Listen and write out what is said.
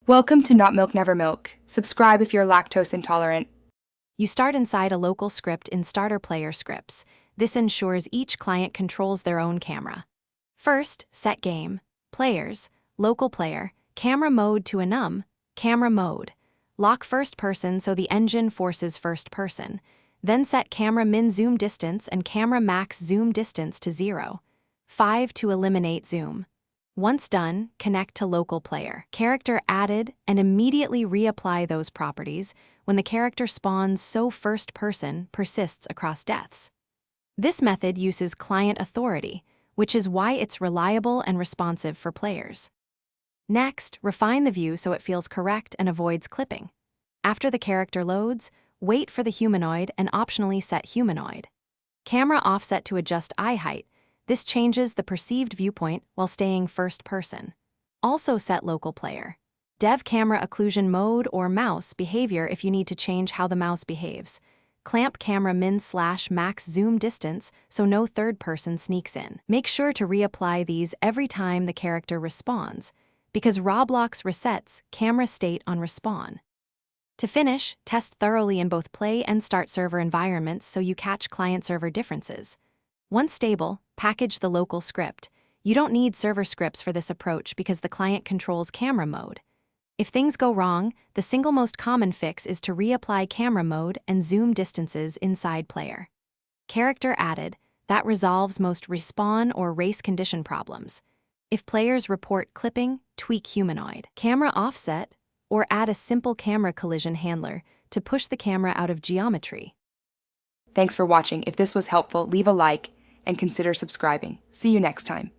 Welcome to Not Milk Never Milk. Subscribe if you're lactose intolerant. You start inside a local script in Starter Player Scripts. This ensures each client controls their own camera. First, set game, players, local player, camera mode to enum, camera mode. Lock first person so the engine forces first person. Then set camera min zoom distance and camera max zoom distance to 0. 5 to eliminate zoom. Once done, connect to local player. Character added, and immediately reapply those properties when the character spawns so first person persists across deaths. This method uses client authority, which is why it's reliable and responsive for players. Next, refine the view so it feels correct and avoids clipping. After the character loads, wait for the humanoid and optionally set humanoid. Camera offset to adjust eye height. This changes the perceived viewpoint while staying first person. Also set local player. Dev camera occlusion mode or mouse behavior if you need to change how the mouse behaves. Clamp camera min/max zoom distance so no third person sneaks in. Make sure to reapply these every time the character respawns, because Roblox resets camera state on respawn. To finish, test thoroughly in both play and start server environments so you catch client-server differences. Once stable, package the local script. You don't need server scripts for this approach because the client controls camera mode. If things go wrong, the single most common fix is to reapply camera mode and zoom distances inside player. Character added, that resolves most respawn or race condition problems. If players report clipping, tweak humanoid. Camera offset, or add a simple camera collision handler to push the camera out of geometry. Thanks for watching. If this was helpful, leave a like and consider subscribing. See you next time.